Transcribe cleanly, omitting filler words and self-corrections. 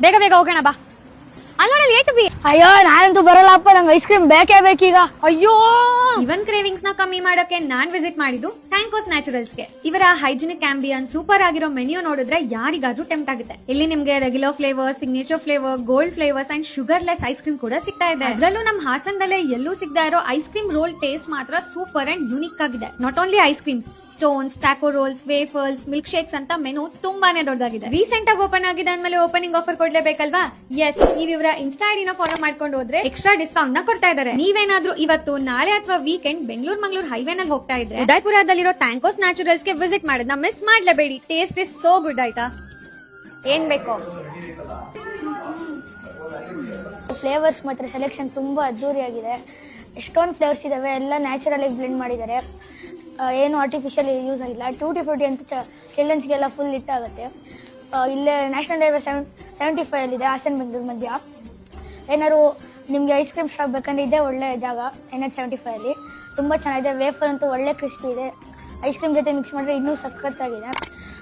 ಬೇಗ ಬೇಗ ಹೋಗೋಣ ಬಾ. ಅಲ್ಲಿ ಏಟ್ ಬಿ. ಅಯ್ಯೋ ನಾನಂತೂ ಬರಲ್ಲಪ್ಪ, ನಂಗೆ ಐಸ್ ಕ್ರೀಮ್ ಬೇಕೇ ಬೇಕೀಗ. ಅಯ್ಯೋ, ಇವನ್ ಕ್ರೇವಿಂಗ್ಸ್ ನ ಕಮ್ಮಿ ಮಾಡೋಕೆ ನಾನ್ ವಿಸಿಟ್ ಮಾಡಿದ್ದು ಟ್ಯಾಂಕೋಸ್ ನ್ಯಾಚುರಲ್ಸ್ ಗೆ. ಇವರ ಹೈಜಿನಿಕ್ ಆಂಬಿಯನ್ ಸೂಪರ್ ಆಗಿರೋ ಮೆನ್ಯೂ ನೋಡಿದ್ರೆ ಯಾರಿಗಾದ್ರೂ ಟೆಂಪ್ಟ್ ಆಗುತ್ತೆ. ಇಲ್ಲಿ ನಿಮ್ಗೆ regular flavour, signature flavour, gold flavours and sugar less ice cream ಕೂಡ ಸಿಗ್ತಾ ಇದೆ. ಅದರಲ್ಲೂ ನಮ್ ಹಾಸನದಲ್ಲೇ ಎಲ್ಲೂ ಸಿಗ್ತಾ ಇರೋ ಐಸ್ ಕ್ರೀಮ್ ರೋಲ್ ಟೇಸ್ಟ್ ಮಾತ್ರ ಸೂಪರ್ ಅಂಡ್ ಯೂನಿಕ್ ಆಗಿದೆ. Not only ice creams, stones, taco rolls, wafers, milk shakes ಅಂತ ಮೆನು ತುಂಬಾನೇ ದೊಡ್ಡದಾಗಿದೆ. ರೀಸೆಂಟ್ ಆಗಿ ಓಪನ್ ಆಗಿದೆ ಅಂದ್ಮೇಲೆ ಓಪನಿಂಗ್ ಆಫರ್ ಕೊಡ್ಲೇಬೇಕಲ್ವಾ? ಎಸ್, ನೀವು ಇವರ ಇನ್ಸ್ಟಾ ಐಡಿನ ಫಾಲೋ ಮಾಡ್ಕೊಂಡು ಹೋದ್ರೆ ಎಕ್ಸ್ಟ್ರಾ ಡಿಸ್ಕೌಂಟ್ ನ ಕೊಡ್ತಾ ಇದ್ದಾರೆ. ನೀವೇನಾದ್ರೂ ಇವತ್ತು, ನಾಳೆ ಅಥವಾ ವೀಕೆಂಡ್ ಬೆಂಗಳೂರು ಮಂಗಳೂರು ಹೈವೇ ನಲ್ಲಿ ಹೋಗ್ತಾ ಇದ್ರೆ ಉದಯಪುರದಲ್ಲಿರೋ ಟ್ಯಾಂಕೋಸ್ ನ್ಯಾಚುರಲ್ಸ್ ಗೆ ವಿಸಿಟ್ ಮಾಡೋದನ್ನ ಮಿಸ್ ಮಾಡ್ಲೇಬೇಡಿ. Taste is so good. ಆಯ್ತಾ, ಏನ್ ಬೇಕೋ ಫ್ಲೇವರ್ಸ್ ಮಾತ್ರ ಸೆಲೆಕ್ಷನ್ ತುಂಬಾ ಅದ್ದೂರಿಯಾಗಿದೆ. ಎಷ್ಟೊಂದು ಫ್ಲೇವರ್ಸ್ ಇದಾವೆ, ಎಲ್ಲ ನ್ಯಾಚುರಲ್ ಆಗಿ ಬ್ಲೆಂಡ್ ಮಾಡಿದ್ದಾರೆ. ಏನು ಆರ್ಟಿಫಿಷಿಯಲ್ ಯೂಸ್ ಆಗಿಲ್ಲ. ಟೂಟಿ ಫ್ರೂಟಿ ಅಂತ ಚಿಲ್ಡ್ರನ್ಸ್ಗೆಲ್ಲ ಫುಲ್ ಹಿಟ್ ಆಗುತ್ತೆ. ಇಲ್ಲೇ ನ್ಯಾಷನಲ್ ಹೈವೇ 75 ಅಲ್ಲಿದೆ, ಹಾಸನ ಬೆಂಗಳೂರು ಮಧ್ಯ. ಏನಾದ್ರು ನಿಮಗೆ ಐಸ್ ಕ್ರೀಮ್ ಶಾಪ್ ಬೇಕಂದ್ರೆ ಇದೇ ಒಳ್ಳೆ ಜಾಗ. NH75 ಅಲ್ಲಿ ತುಂಬ ಚೆನ್ನಾಗಿದೆ. ವೇಫರ್ ಅಂತೂ ಒಳ್ಳೆ ಕ್ರಿಸ್ಪಿ ಇದೆ. ಐಸ್ ಕ್ರೀಮ್ ಜೊತೆ ಮಿಕ್ಸ್ ಮಾಡಿದ್ರೆ ಇನ್ನೂ ಸಖತ್ತಾಗಿದೆ.